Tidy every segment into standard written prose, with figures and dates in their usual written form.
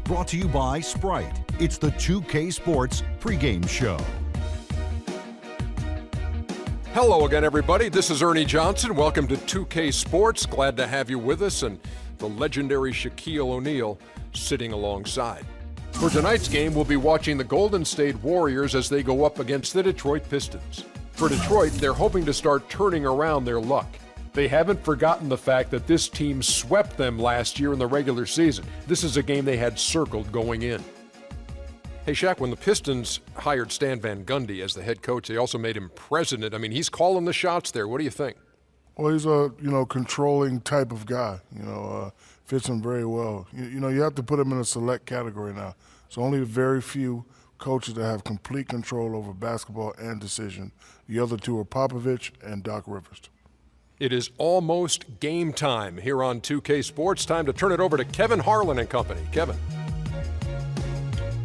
Brought to you by Sprite. It's the 2K Sports pregame show. Hello again, everybody. This is Ernie Johnson. Welcome to 2K Sports. Glad to have you with us, and the legendary Shaquille O'Neal sitting alongside. For tonight's game, we'll be watching the Golden State Warriors as they go up against the Detroit Pistons. For Detroit, they're hoping to start turning around their luck. They haven't forgotten the fact that this team swept them last year in the regular season. This is a game they had circled going in. Hey, Shaq, when the Pistons hired Stan Van Gundy as the head coach, they also made him president. I mean, he's calling the shots there. What do you think? Well, he's a, controlling type of guy. Fits him very well. You have to put him in a select category now. So only very few coaches that have complete control over basketball and decision. The other two are Popovich and Doc Rivers. It is almost game time here on 2K Sports. Time to turn it over to Kevin Harlan and company. Kevin.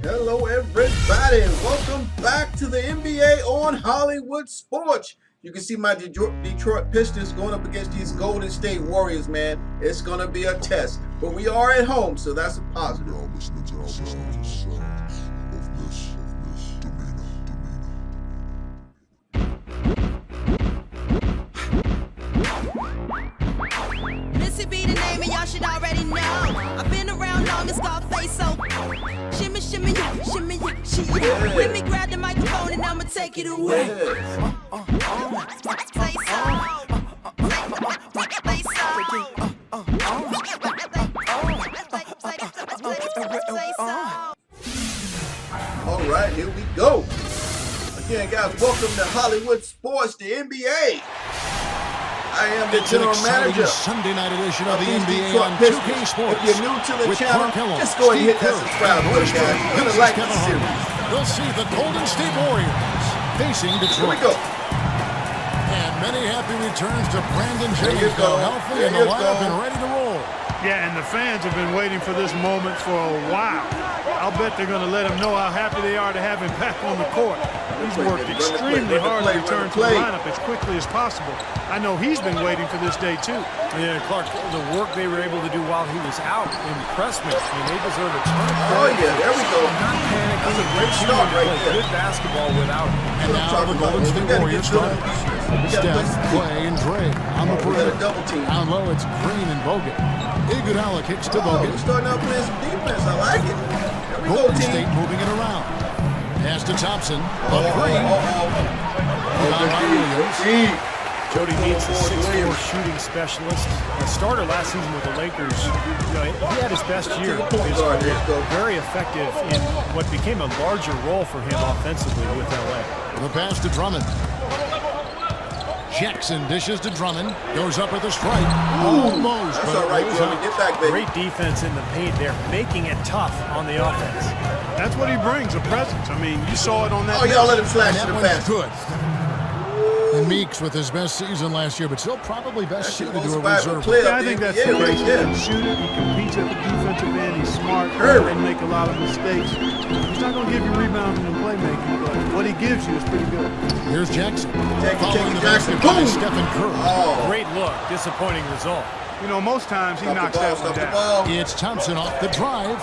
Hello, everybody. Welcome back to the NBA on Hollywood Sports. You can see my Detroit Pistons going up against these Golden State Warriors, man. It's going to be a test. But we are at home, so that's a positive. Missy be the name and y'all should already know. I've been around long as Scarface, so shimmy, shimmy, yeah, shimmy, yeah, shimmy. Yeah. Let me grab the microphone and I'ma take it away. Say so. Say so. All right, here we go. Again, guys, welcome to Hollywood Sports, the NBA. I am the general manager. Sunday night edition of the NBA Detroit on Pistons. 2K Sports. If you're new to the channel, just go ahead and hit that subscribe button, guys. You're going to like this series. We'll see the Golden State Warriors facing Detroit. Here we go. And many happy returns to Brandon There you Jennings, go. now healthy There in the you lineup go. and ready to roll. Yeah, and the fans have been waiting for this moment for a while. I'll bet they're going to let him know how happy they are to have him back on the court. He's worked extremely hard to return to the lineup as quickly as possible. I know he's been waiting for this day, too. Yeah, Clark, the work they were able to do while he was out impressed me. I mean, they deserve a ton of credit. Oh, yeah, there we go. Not panicking. That's a great start right there. Good basketball without him. And now the Golden State Warriors start. Steph, Clay, and Dre on the perimeter. Double team. Down low, it's Green and Bogut. Iguodala kicks to Oh, Bogut. we're starting out playing some defense. I like it. There we go, Golden team. State moving it around. Pass to Thompson. But Green. Williams. Jody needs a 6'4" shooting specialist. A starter last season with the Lakers. He had his best year of his career. Very effective in what became a larger role for him offensively with LA. The pass to Drummond. Jackson dishes to Drummond. Goes up with a strike. Almost. That's but all right, rolls Jimmy. out. Get back, baby. Great defense in the paint there, making it tough on the offense. That's what he brings, a presence. I mean, you saw it on that. Oh, y'all let him slash And to that the one's basket. good. And Meeks with his best season last year, but still probably best suited to a reserve. Yeah, I think that's the right case. He there. can shoot it. He competes at the defensive end. He's smart. He Hurry. doesn't make a lot of mistakes. He's not going to give you rebounding and playmaking, but what he gives you is pretty good. Here's Jackson. Take Following it, the Jackson. basket by Boom. Stephen Curry. Oh, Great look, disappointing result. You know, most times he knocks that one stop the down. ball. It's Thompson off the drive.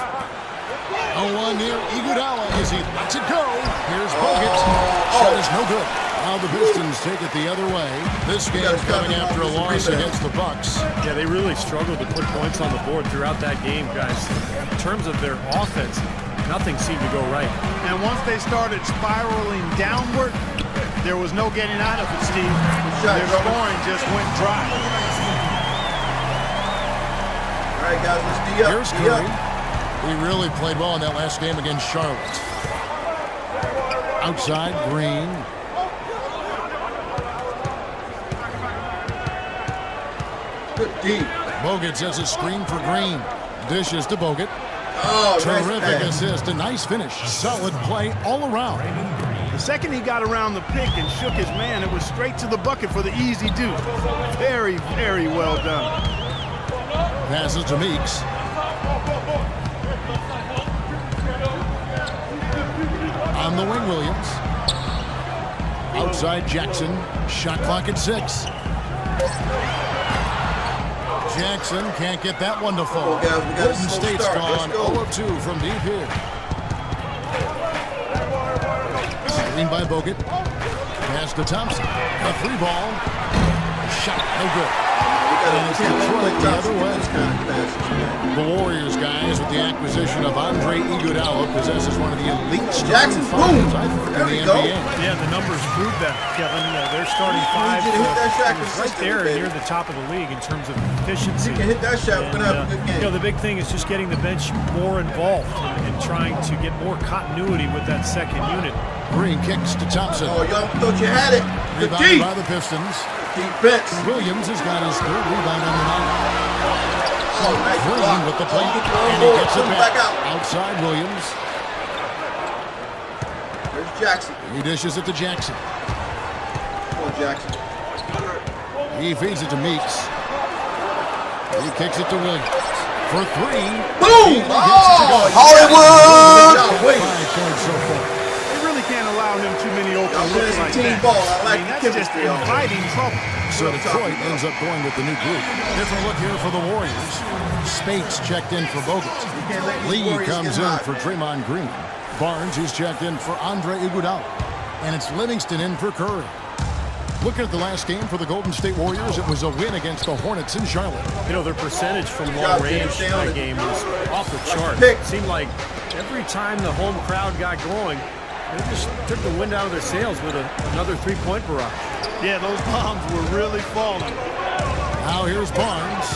0-1 near Iguodala as he lets it go. Here's Bogut. Shot is no good. Now the Pistons take it the other way. This game's coming after a loss against the Bucks. Yeah, they really struggled to put points on the board throughout that game, guys. In terms of their offense, nothing seemed to go right. And once they started spiraling downward, there was no getting out of it, Steve. Their scoring just went dry. All right, guys, let's D up. Here's D Curry. up. He really played well in that last game against Charlotte. Outside, Green. Good D. Bogut sets a screen for Green. Dishes to Bogut. Oh, nice Terrific pass. assist, a nice finish. Solid play all around. The second he got around the pick and shook his man, it was straight to the bucket for the easy deuce. Very, very well done. Passes to Meeks. On the wing, Williams. Outside Jackson. Shot clock at 6. Jackson can't get that one to fall. Guys, we got a Golden slow State's start. gone Let's go. 0 of 2 from deep here. Screen by Bogut. Pass to Thompson. A 3-ball. Shot. No good. And it's Detroit the other way. The Warriors, guys, with the acquisition of Andre Iguodala, possesses one of the elite starting fives, I think, in the NBA. Yeah, the numbers prove that, Kevin. Their starting five is right there near the top of the league in terms of efficiency. You can hit that shot, we're going to have a good game. You know, the big thing is just getting the bench more involved and trying to get more continuity with that second unit. Green kicks to Thompson. Oh, y'all thought you had it. The Rebounded deep. by the Pistons. Defense. Williams has got his third rebound on the night. Oh, nice Green block. with the Oh, play, get the and he board. gets Put it him back. back out. Outside Williams. There's Jackson. He dishes it to Jackson. Come on, Jackson. He feeds it to Meeks. He kicks it to Williams. For 3. Boom! And he gets it to Oh, go. Hollywood! Y'all wait. 5 points so far. They really can't allow him too many open Y'all looks playing like some team that. ball. I like that's the just chemistry on it. inviting trouble. So Detroit ends up going with the new group. Different look here for the Warriors. Spates checked in for Bogut. can't let these Lee Warriors comes get in hot. for Draymond Green. Barnes is checked in for Andre Iguodala. And it's Livingston in for Curry. Looking at the last game for the Golden State Warriors, it was a win against the Hornets in Charlotte. You know, their percentage from Good long job, Jim. range Stay in on that it. game was off the chart. pick. It seemed like every time the home crowd got going, they just took the wind out of their sails with another three-point barrage. Yeah, those bombs were really falling. Now here's Barnes.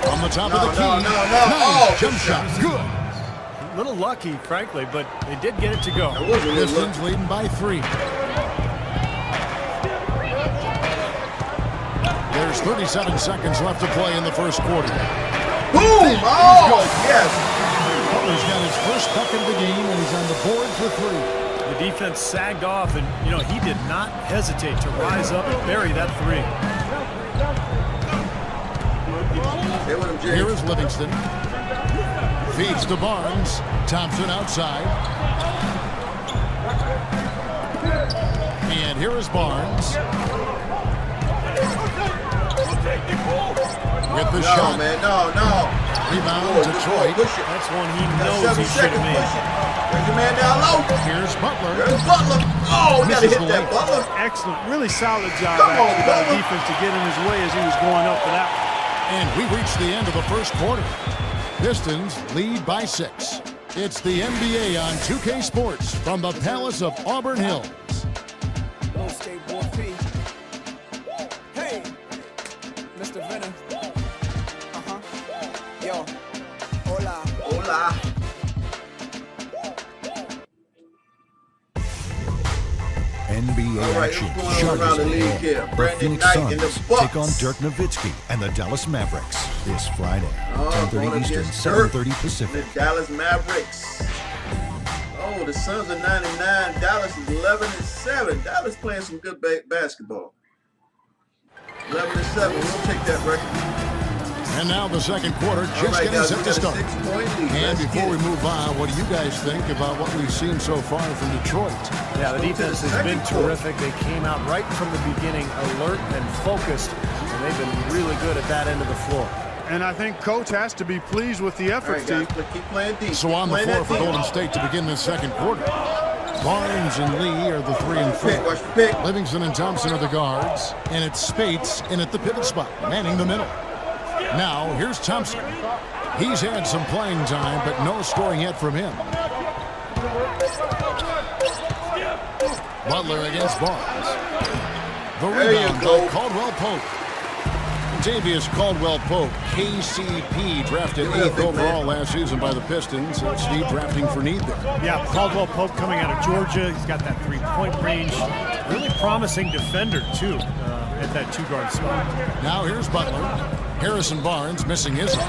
From the top of the key. No. Nice Oh, jump shot. Good. A little lucky, frankly, but they did get it to go. That was a little Pistons lucky. leading by 3. There's 37 seconds left to play in the first quarter. Boom! Oh, yes. Butler's got his first bucket of the game, and he's on the board for 3. The defense sagged off, and, you know, he did not hesitate to rise up and bury that three. Stay with him, James. Here is Livingston. Feeds to Barnes. Thompson outside. And here is Barnes. With the No, shot. man, no. Rebound, Good boy, Detroit. push it. That's one he Got knows 7 he should seconds, have made. push it. There's your man down low. Here's Butler. There's Butler. Oh, we got to Misses hit the that, lane. Butler. Excellent, really solid job Come on, actually by the Butler. defense to get in his way as he was going up for that one. And we reach the end of the first quarter. Pistons lead by 6. It's the NBA on 2K Sports from the Palace of Auburn Hills. Hey, Mr. Venom. Yo, hola. Hola. NBA All right, action. what's going on Charlotte's around the league ahead. here? The Brandon Phoenix Knight and the Suns Bucks. take on Dirk Nowitzki and the Dallas Mavericks this Friday, going 10:30 Eastern, against Dirk 7:30 The Pacific. Dallas Mavericks. Oh, the Suns are 9-9. Dallas is 11-7. Dallas playing some good basketball. 11-7. We'll take that record. And now the second quarter All just right, getting guys, set we to got a start. 6-point lead. And Let's before get we it. move on, what do you guys think about what we've seen so far from Detroit? Yeah, the defense has been Second quarter. terrific. They came out right from the beginning, alert and focused, and they've been really good at that end of the floor. And I think coach has to be pleased with the All effort, right, guys, Steve. keep playing deep. So on the Playing floor that for deep. Golden State to begin this second quarter. Barnes and Lee are the 3 and 4. Pick, watch the pick. Livingston and Thompson are the guards, and it's Spates in at the pivot spot, manning the middle. Now, here's Thompson. He's had some playing time, but no scoring yet from him. Butler against Barnes. The There you rebound go. by Caldwell Pope. Davius Caldwell Pope, KCP, drafted Give it up, 8th big overall man. last season by the Pistons. And Steve drafting for need there. Yeah, Caldwell Pope coming out of Georgia. He's got that three-point range. Really promising defender, too, at that two-guard spot. Now here's Butler. Harrison Barnes missing his shot.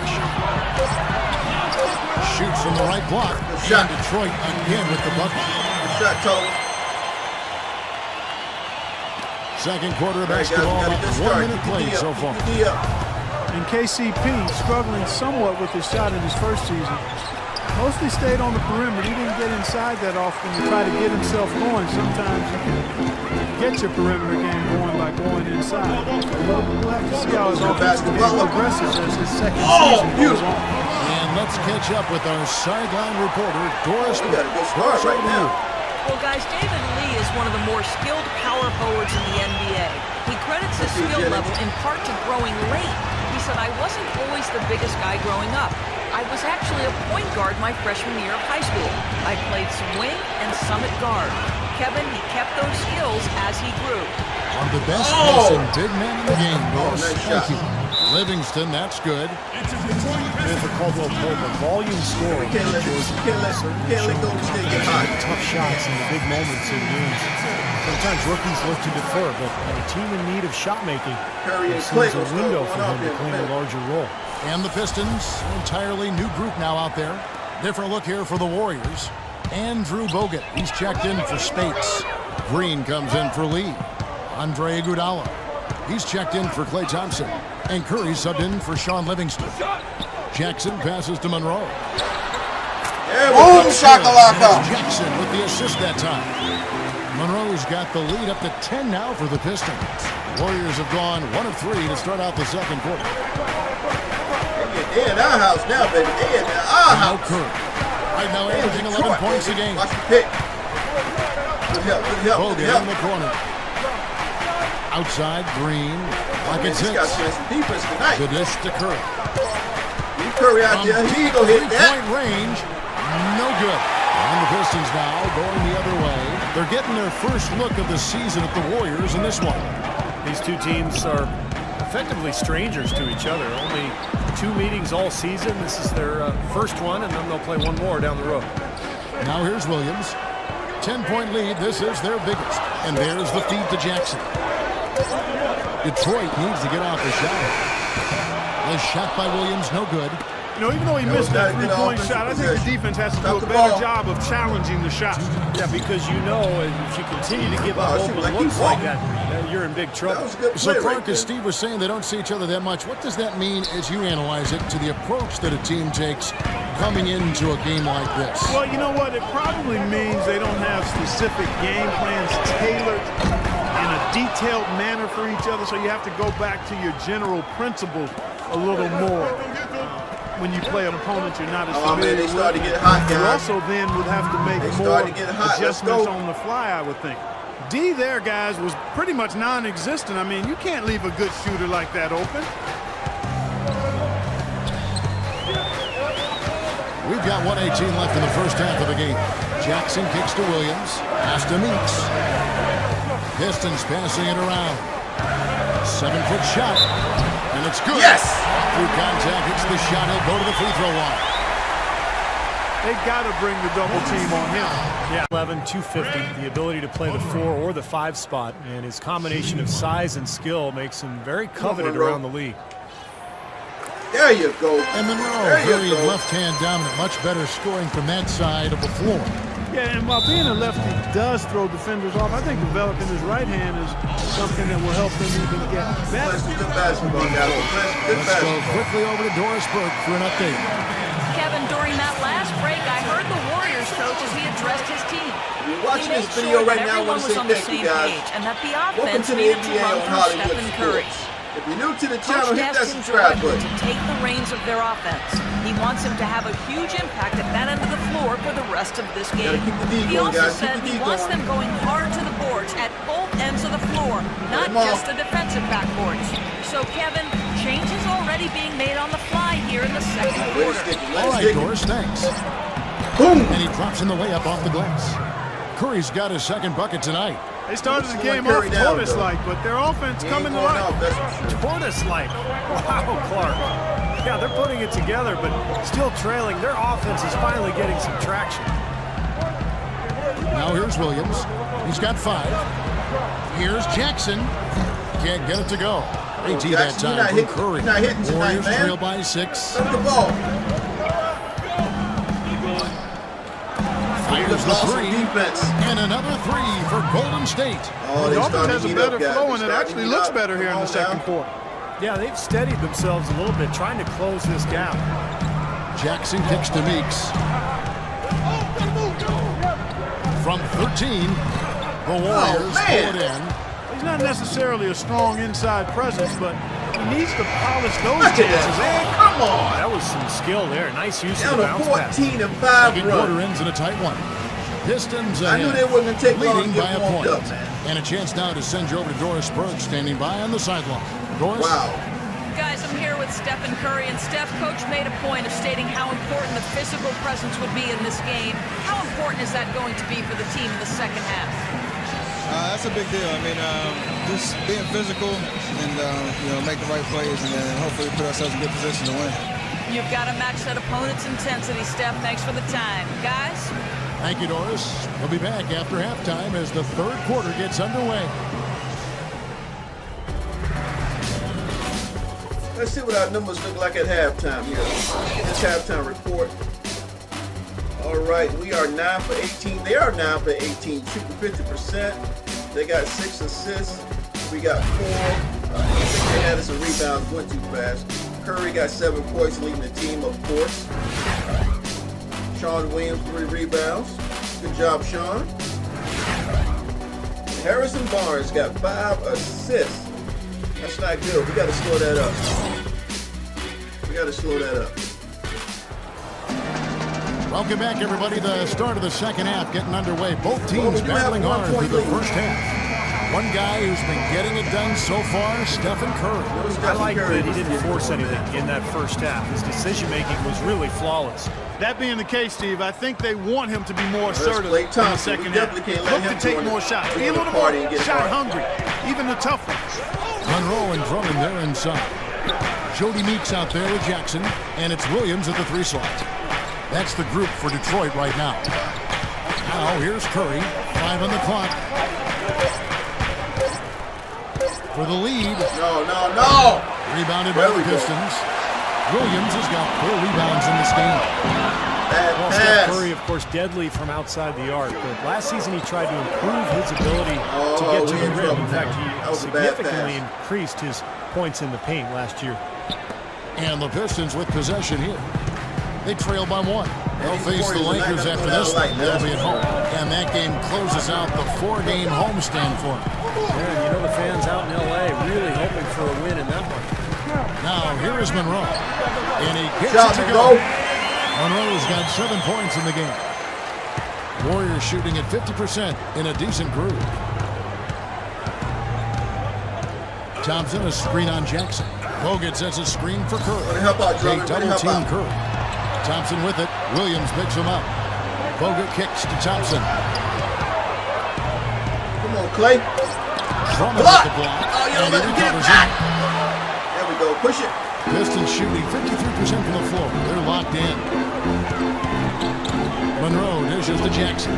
Shoots from the right block. Good shot. And Detroit again with the bucket. Good shot, Toby. Second quarter of All right, guys, we basketball, got a about good 1 start. minute Keep the played D so up. far. Keep the D up. And KCP struggling somewhat with his shot in his first season. Mostly stayed on the perimeter. He didn't get inside that often to try to get himself going. Sometimes you can get your perimeter game going by going inside. We'll have to see how his offensive game progresses as his second season goes on. And let's catch up with our sideline reporter, Doris. We got a good start right now. Well, guys, David Lee is one of the more skilled power forwards in the NBA. He credits his skill level in part to growing late. He said, I wasn't always the biggest guy growing up. I was actually a point guard my freshman year of high school. I played swing and summit guard. Kevin, he kept those skills as he grew. One of the best passing big men in the game, Doris. Nice Thank shot. you. Livingston, that's good. Difficult to hold a volume score. We can't let Golden State get hot. Tough shots in the big moments in games. Sometimes rookies look to defer, but a team in need of shot making, Curry and it Clay seems a gonna window start for him going to off claim here. a larger role. And the Pistons, entirely new group now out there. Different look here for the Warriors. Andrew Bogut, he's checked in for Spates. Green comes in for Lee. Andre Iguodala, he's checked in for Klay Thompson. And Curry subbed in for Sean Livingston. Jackson passes to Monroe. Boom, shakalaka. Jackson with the assist that time. Monroe's got the lead up to 10 now for the Pistons. Warriors have gone 1 of 3 to start out the second quarter. They in our house now, baby. They in our Now house. Curry. Right now averaging 11 points a game. Watch the pick. Good help, good help, Bogut good help. in the corner. Outside, Green. Like it's He's got some defense tonight. the dish to Curry. You Curry out there, he gonna hit that. Three-point range, no good. And the Pistons now going the other way. They're getting their first look of the season at the Warriors in this one. These two teams are effectively strangers to each other. Only 2 meetings all season. This is their first one, and then they'll play one more down the road. Now here's Williams. 10-point lead. This is their biggest. And there's the feed to Jackson. Detroit needs to get off the shot. The shot by Williams, no good. You know, even though he missed that three-point shot, I think the defense has to do a better job of challenging the shot. Yeah, because you know if you continue to give up open looks like that, you're in big trouble. So, Clark, as Steve was saying, they don't see each other that much. What does that mean as you analyze it to the approach that a team takes coming into a game like this? Well, you know what? It probably means they don't have specific game plans tailored in a detailed manner for each other, so you have to go back to your general principles a little more when you play an opponent you're not as familiar they with. started to get hot, You guys. also then would have to make They more started to get hot. Let's adjustments go. on the fly, I would think. D there, guys, was pretty much non-existent. I mean, you can't leave a good shooter like that open. We've got 1:18 left in the first half of the game. Jackson kicks to Williams. Pass to Meeks. Pistons passing it around. 7-foot shot. And it's good. Yes! Through contact, it's the shot. He'll go to the free throw line. They got to bring the double team on him. Yeah, 11, 250, the ability to play the 4 or the 5 spot, and his combination of size and skill makes him very coveted around the league. There you go. And Monroe, There you very go. left-hand dominant, much better scoring from that side of the floor. Yeah, and while being a lefty does throw defenders off, I think developing his right hand is something that will help him even get better. That's good basketball, guys. Good Let's go basketball. quickly over to Doris Burke for an update. Kevin, during that last break, I heard the Warriors coach as he addressed his team. You're watching He this made video sure right that now. I want everyone to was say on the thank you, same guys. page, and that the Welcome offense to the needed to NBA run on through Hollywood Stephen Curry. Sports. If you're new to the channel, Coach hit that asked him subscribe Jordan button. to take the reins of their offense. He wants him to have a huge impact at that end of the floor for the rest of this game. keep the D He going, also guys. Keep said the D he wants going. them going hard to the boards at both ends of the floor, not Come on. just the defensive backboards. So, Kevin, change is already being made on the fly here in the second Way to quarter. stick it. All Let's right, stick it. Doris, thanks. Boom. And he drops in the layup off the glass. Curry's got his second bucket tonight. They started the Slow game Curry off down, tortoise-like, but their offense He ain't coming to going life. out, that's for sure. Tortoise-like. Wow, Clark. Yeah, they're putting it together, but still trailing. Their offense is finally getting some traction. Now here's Williams. He's got 5. Here's Jackson. Can't get it to go. AT that Jackson, you're not time from hitting- Curry. you're not hitting tonight, Warriors man. trail by 6. Send the ball. Fires the Awesome 3. defense. And another 3 for Golden State. Oh, The they offense starting has to a heat better up, guys. flow, They and it starting actually to heat looks up. better here in Come the on second now. quarter. Yeah, they've steadied themselves a little bit, trying to close this gap. Jackson kicks to Meeks. From 13. The Warriors pull it in. He's not necessarily a strong inside presence, but he needs to polish those Look at chances that, man. off. Come on. That was some skill there. Nice use Down of the to bounce pass. 14 and 5 Second quarter run. ends in a tight one. Pistons I knew ahead, they wasn't going to take long to leading by get a warmed point. up, man. And a chance now to send you over to Doris Burke, standing by on the sideline. Doris? Wow. Guys, I'm here with Stephen Curry, and Steph, Coach made a point of stating how important the physical presence would be in this game. How important is that going to be for the team in the second half? That's a big deal. I mean, just being physical and, make the right plays and then hopefully put ourselves in a good position to win. You've got to match that opponent's intensity, Steph. Thanks for the time. Guys? Thank you, Doris. We'll be back after halftime as the third quarter gets underway. Let's see what our numbers look like at halftime here. This halftime report. All right, we are 9 for 18. They are 9 for 18, shooting 50%. They got 6 assists. We got 4. I think they had some rebounds, went too fast. Curry got 7 points, leading the team, of course. Sean Williams, 3 rebounds. Good job, Sean. Harrison Barnes got 5 assists. That's not good. We got to slow that up. Welcome back, everybody. The start of the second half getting underway. Both teams battling hard through the first half. One guy who's been getting it done so far, Stephen Curry. I like that he didn't force anything in that first half. His decision-making was really flawless. That being the case, Steve, I think they want him to be more assertive in the second half. Look to take more shots. Be a little more shot hungry, even the tough ones. Monroe and Drummond there inside. Jody Meeks out there with Jackson, and it's Williams at the 3 slot. That's the group for Detroit right now. Now here's Curry, 5 on the clock. For the lead. No. Rebounded by the Pistons. Williams has got 4 rebounds in this game. Well, Steph Curry, of course, deadly from outside the arc. But last season he tried to improve his ability to get to the rim. In fact, he significantly increased his points in the paint last year. And the Pistons with possession here. They trail by 1. They'll face the Lakers after this one. They'll be at home. And that game closes out the 4-game homestand for them. Yeah, the fans out in L.A. really hoping for a win in that one. Now, here is Monroe. And he gets it to go. Monroe's got 7 points in the game. Warriors shooting at 50% in a decent groove. Thompson, a screen on Jackson. Bogut sets a screen for Curry. They double-team Curry. Thompson with it. Williams picks him up. Bogut kicks to Thompson. Come on, Clay. Drummond with the block. And he recovers it. There we go. Push it. Pistons shooting 53% from the floor. They're locked in. Monroe dishes to Jackson.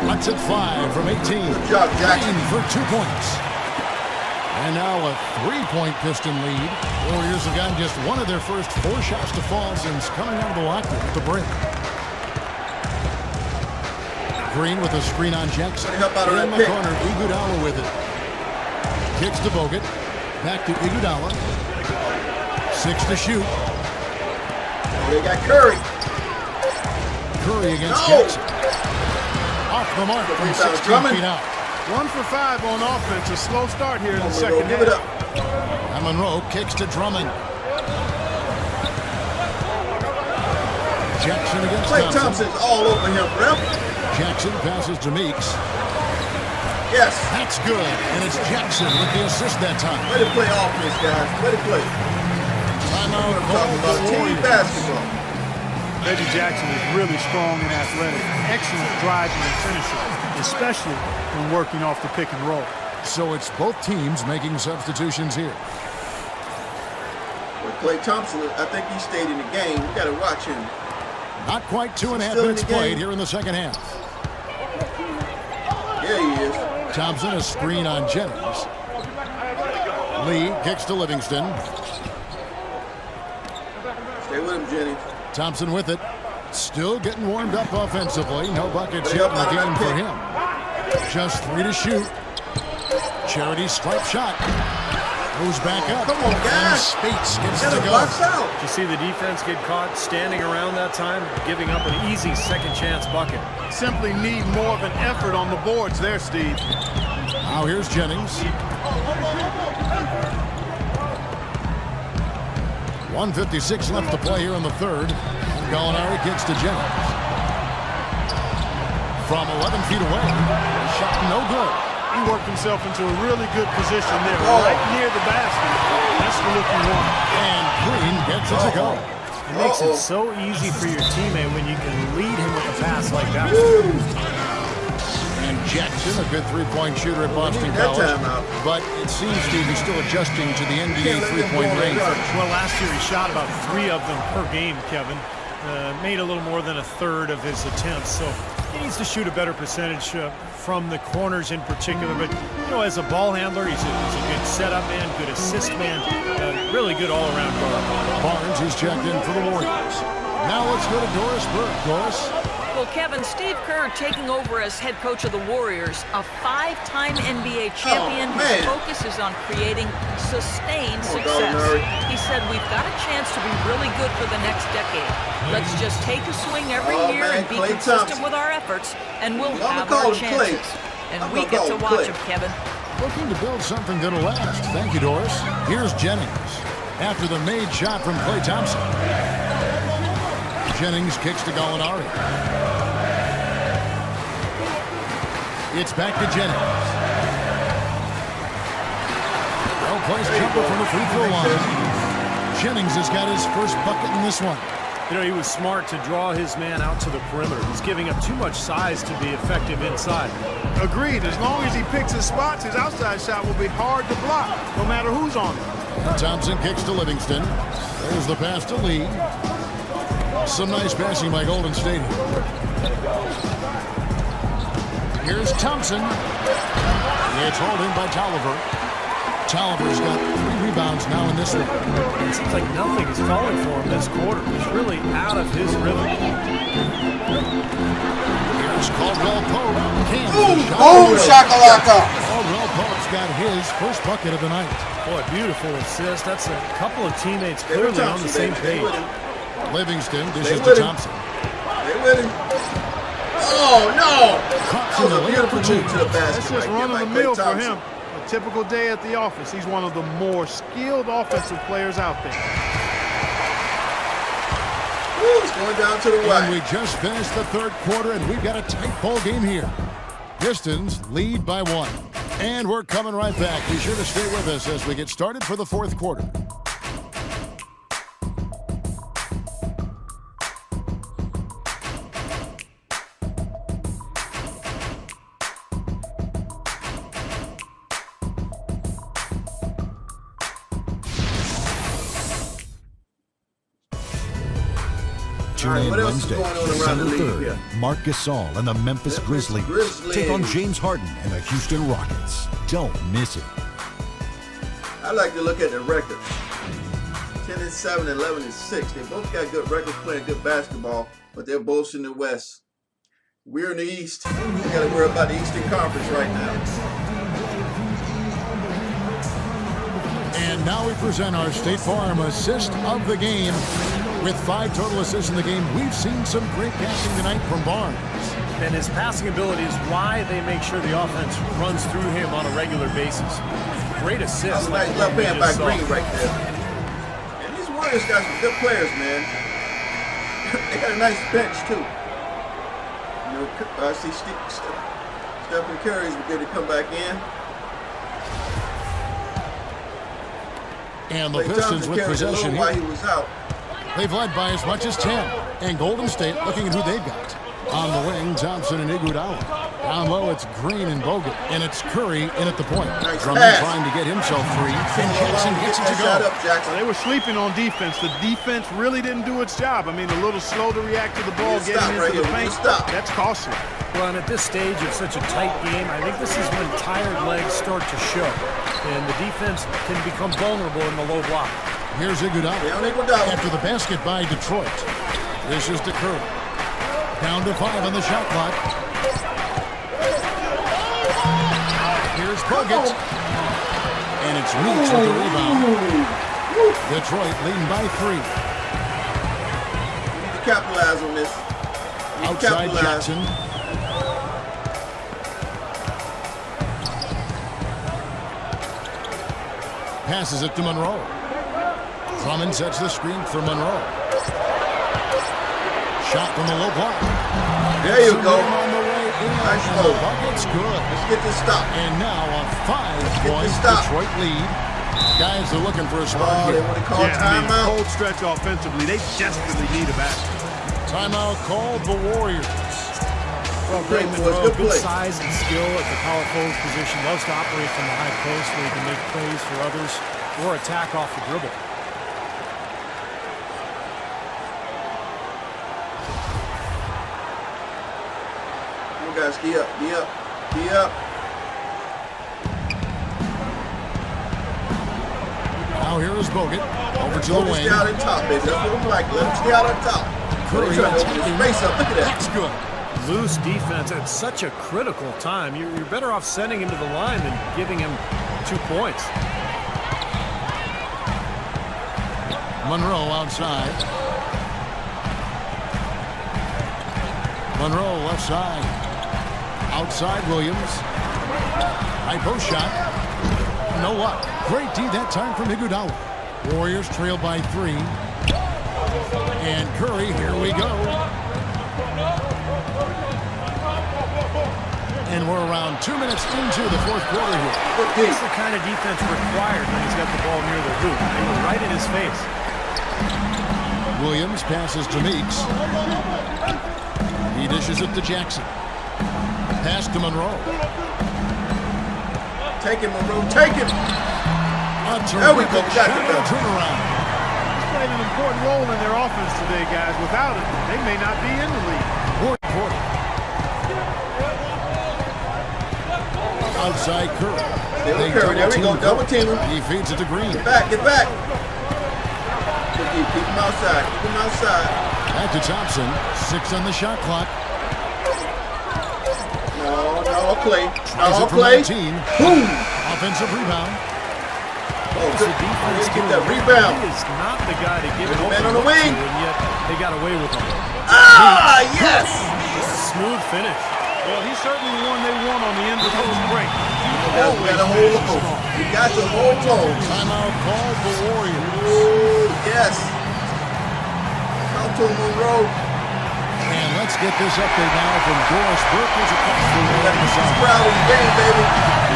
Cuts at 5 from 18. Good job, Jackson. For 2 points. And now a 3-point Piston lead. Warriors have gotten just one of their first 4 shots to fall since coming out of the locker at the break. Green with a screen on Jackson. In the corner, Iguodala with it. Kicks to Bogut. Back to Iguodala. 6 to shoot. They got Curry. Curry against Jackson. Off the mark from 16 feet out. 1 for 5 on offense. A slow start here in the second half. And Monroe kicks to Drummond. Jackson against Klay Thompson. Thompson's all over him, bro. Jackson passes to Meeks. Yes. That's good. And it's Jackson with the assist that time. Way to play offense, guys. Way to play. Timeout Talking about team basketball. Reggie Jackson is really strong and athletic. Excellent driving and finishing, especially when working off the pick and roll. So it's both teams making substitutions here. Well, Klay Thompson, I think he stayed in the game. We got to watch him. Not quite 2.5 minutes played here in the second half. Yeah, he is. Thompson, a screen on Jennings. Lee kicks to Livingston. Stay with him, Jennings. Thompson with it. Still getting warmed up offensively. No buckets yet in the game for him. Just 3 to shoot. Charity stripe shot. Goes back up. Come on, And guys. Spates gets Get to a go. box out. Did you see the defense get caught standing around that time, giving up an easy second chance bucket? Simply need more of an effort on the boards there, Steve. Now here's Jennings. 1:56 left to play here in the third. And Gallinari kicks to Jennings. From 11 feet away. Shot no good. He worked himself into a really good position there, right near the basket. That's the look you want. And Green gets it to go. It makes it so easy for your teammate when you can lead him with a pass like that. And Jackson, a good three-point shooter at Boston College. But it seems, Steve, he's still adjusting to the NBA three-point range. Well, last year he shot about 3 of them per game, Kevin. Made a little more than a third of his attempts, so he needs to shoot a better percentage from the corners in particular. But, you know, as a ball handler, he's a good setup man, good assist man, really good all-around guard. Barnes is checked in for the Warriors. Now let's go to Doris Burke. Doris? Well, Kevin, Steve Kerr taking over as head coach of the Warriors, a 5-time NBA champion. His focus is on creating sustained success. He said, we've got a chance to be really good for the next decade. Let's just take a swing every year and be consistent with our efforts, and we'll have our chances. And we get to watch him, Kevin. Looking to build something that'll last. Thank you, Doris. Here's Jennings. After the made shot from Klay Thompson. Jennings kicks to Gallinari. It's back to Jennings. Well-placed jumper from the free throw line. Jennings has got his first bucket in this one. You know, he was smart to draw his man out to the perimeter. He's giving up too much size to be effective inside. Agreed. As long as he picks his spots, his outside shot will be hard to block, no matter who's on him. Thompson kicks to Livingston. There's the pass to Lee. Some nice passing by Golden State. Here's Thompson. It's hauled in by Tolliver. Tolliver's got 3 rebounds now in this one. It seems like nothing is falling for him this quarter. He's really out of his rhythm. Here's Caldwell Pope. Boom, shakalaka. Caldwell Pope's got his first bucket of the night. Boy, beautiful assist. That's a couple of teammates clearly on the same page. Livingston dishes to Thompson. They with him. Oh, no. That was a beautiful move to the basket. That's just run-of-the-mill for him. A typical day at the office. He's one of the more skilled offensive players out there. Woo, it's going down to the wire. And we just finished the third quarter, and we've got a tight ball game here. Pistons lead by 1. And we're coming right back. Be sure to stay with us as we get started for the fourth quarter. Tune in what else is Wednesday, going on around December the league 3rd. here? Marc Gasol and the Memphis Grizzlies take on James Harden and the Houston Rockets. Don't miss it. I like to look at the record. 10-7, 11-6. They both got good records, playing good basketball, but they're both in the West. We're in the East. We got to worry about the Eastern Conference right now. And now we present our State Farm assist of the game. With 5 total assists in the game, we've seen some great passing tonight from Barnes. And his passing ability is why they make sure the offense runs through him on a regular basis. Great assist. Nice left hand by Green right there. And these Warriors got some good players, man. They got a nice bench, too. You know, I see Stephen Curry's good to come back in. And the Pistons with possession while he here. was out. They've led by as much as 10. And Golden State looking at who they've got. On the wing, Thompson and Iguodala. Down low, it's Green and Bogut. And it's Curry in at the point. Drummond trying to get himself free. And Jackson gets it to go. Well, they were sleeping on defense. The defense really didn't do its job. I mean, a little slow to react to the ball getting into the paint. That's costly. Well, and at this stage of such a tight game, I think this is when tired legs start to show. And the defense can become vulnerable in the low block. Here's Iguodala. After the basket by Detroit. This is to Curry. Down to 5 on the shot clock. Here's Bogut. And it's Meeks with the rebound. Detroit leading by 3. We need to capitalize on this. Outside Jackson. Passes it to Monroe. Drummond sets the screen for Monroe. Shot from the low block. There you go. On the way in. Nice And move. the bucket's good. Let's get this stop. And now a get 5-point this stop. Detroit lead. Guys are looking for a Oh, spot they here. want to call Yeah, I mean, timeout. cold stretch offensively. They desperately need a basket. Timeout called the Warriors. Well, Great great boys, Monroe, good good play. size and skill at the power forward position. Loves to operate from the high post where he can make plays for others or attack off the dribble. Come on, guys, gee up, gee up, gee up. Now here is Bogut. Over to the Let him wing. stay out on top, baby. That's what I'm like. Let him stay out on top. Curry They're trying to open attacking. his space up. Look at that. That's good. Loose defense at such a critical time. You're better off sending him to the line than giving him 2 points. Monroe outside. Monroe left side. Outside Williams. High post shot. No luck. Great D that time from Iguodala. Warriors trail by 3. And Curry, here we go. And we're around 2 minutes into the fourth quarter here. That's the kind of defense required when he's got the ball near the hoop. They were right in his face. Williams passes to Meeks. He dishes it to Jackson. Pass to Monroe. Take him, Monroe. Take him. There we go. Got it. Turnaround. He's played an important role in their offense today, guys. Without him, they may not be in the league. Fourth quarter. Outside Curry. There we go. There we go. Double team him. He feeds it to Green. Get back. Get back. Keep him outside. Keep him outside. Back to Thompson. 6 on the shot clock. No, Clay. Tries No, it from Clay. 19. Boom. Offensive rebound. Oh, What's good. the defense Get doing? that rebound. He is not the guy to give it There's a over man on the to, wing. and yet they got away with him. Ah, yes. Smooth finish. Well, he's certainly the one they want on the end of those breaks. You gotta hold on. You got to hold on. Timeout called the Warriors. Ooh, yes. Come to Monroe. And let's get this update now from Doris Perkins across the way on the He's side. proud of his game, baby.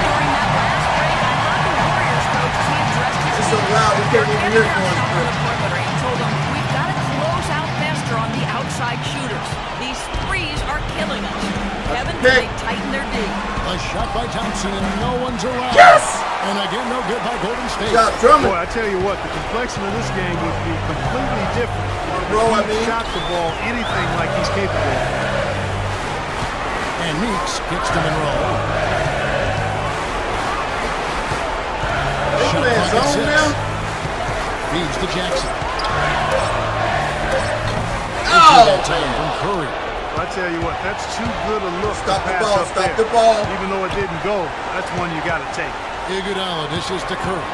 During that last break, I heard the Warriors coach he addressed his It's so loud we can't even hear it going on the through. perimeter and told them, we've got to close out faster on the outside shooters. These threes are killing us. Kevin, pick. they tighten their D. A shot by Thompson and no one's around. Yes! And again, no good by Golden State. Got Drummond. Boy, I tell you what, the complexion of this game would be completely different Monroe, I if he mean. shot the ball anything like he's capable of. And Meeks gets to Monroe. This Shot man's clock at on 6. now. Feeds to Jackson. Oh, That time from Curry. I tell you what, that's too good a look Stop to the pass ball, up stop there. the ball. Even though it didn't go, that's one you got to take. Iguodala dishes to Curry.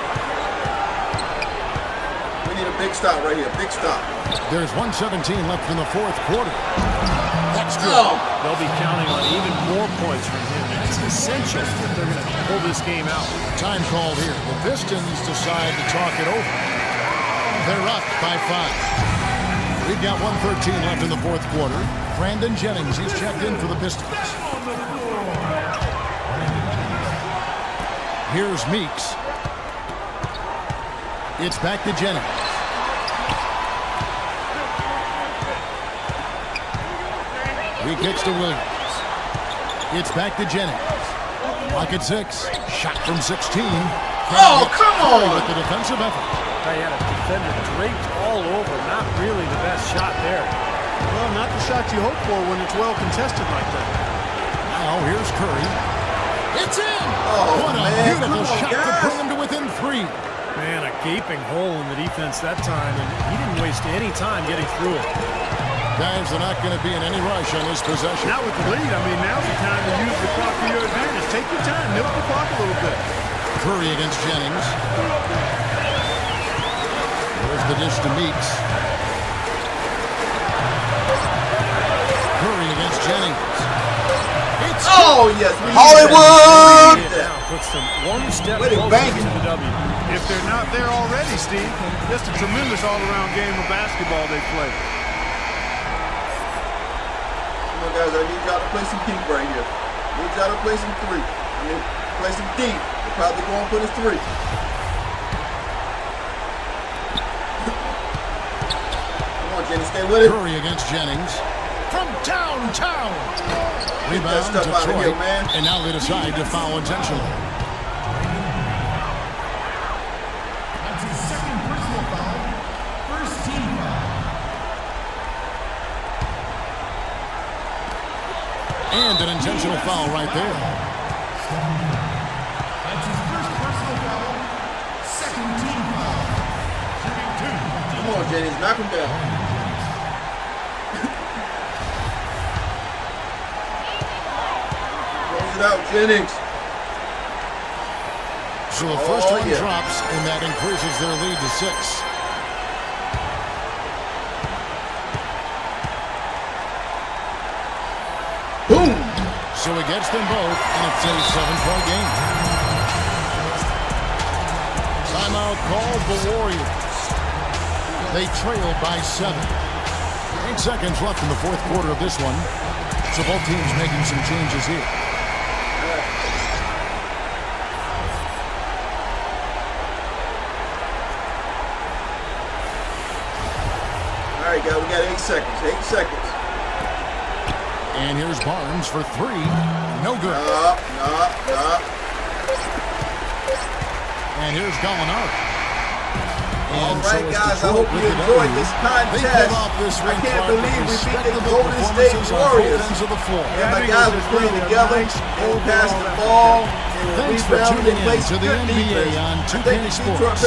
We need a big stop right here. Big stop. There's 1:17 left in the fourth quarter. That's good. Oh, They'll be counting on even more points from him. It's essential if they're going to pull this game out. Time called here. The Pistons decide to talk it over. They're up by 5. We've got 1:13 left in the fourth quarter. Brandon Jennings, he's checked in for the Pistons. Here's Meeks. It's back to Jennings. He kicks to Williams. It's back to Jennings. Clock at 6. Shot from 16. Oh, come on. With the defensive effort. They had a defender draped all over. Not really the best shot there. Well, not the shot you hope for when it's well contested like that. Now here's Curry. It's in! Oh, What a man, beautiful come on, shot to guys. bring him to within 3. Man, a gaping hole in the defense that time, and he didn't waste any time getting through it. Guys, they're not going to be in any rush on this possession. Not with the lead. I mean, now's the time to use the clock to your advantage. Take your time, milk the clock a little bit. Curry against Jennings. There's the dish to Meeks. Curry against Jennings. It's yes, Hollywood! Now puts them one step Way to closer bang to it. the W. If they're not there already, Steve, just a tremendous all-around game of basketball they play. Come on, guys, I need y'all to play some deep right here. I need y'all to play some three. I mean, play some deep. They're probably going for the three. Come on, Jenny, stay with it. Curry against Jennings. From downtown. Get that Rebound stuff out of Detroit. here, man. And now they decide to foul intentionally. That's his second personal foul. First team foul. And an intentional foul right there. That's his first personal foul. Second team foul. Shooting two. Come on, Jennings, knock him down. Close it out, Jennings. So the first one yeah. drops, and that increases their lead to 6. Boom. So he gets them both, and it's a 7-point game. Timeout called the Warriors. They trail by 7. 8 seconds left in the fourth quarter of this one. So both teams making some changes here. All right, guys, we got 8 seconds. 8 seconds. And here's Barnes for 3. No good. And here's Gallinari. All right, guys, I hope you enjoyed this contest. I can't believe we beat the Golden State Warriors. And my guys were playing together. They were passing the ball. Thanks for tuning in to the NBA on 2K Sports.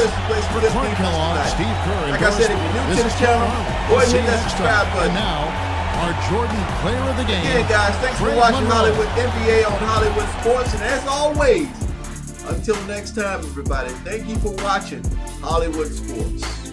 For Clark Kellogg, Steve Kerr, like I said, if you're new to the channel, go ahead and hit that subscribe button. And now, our Jordan Player of the Game. Again, guys, thanks for watching Hollywood NBA on Hollywood Sports. And as always, until next time, everybody, thank you for watching Hollywood Sports.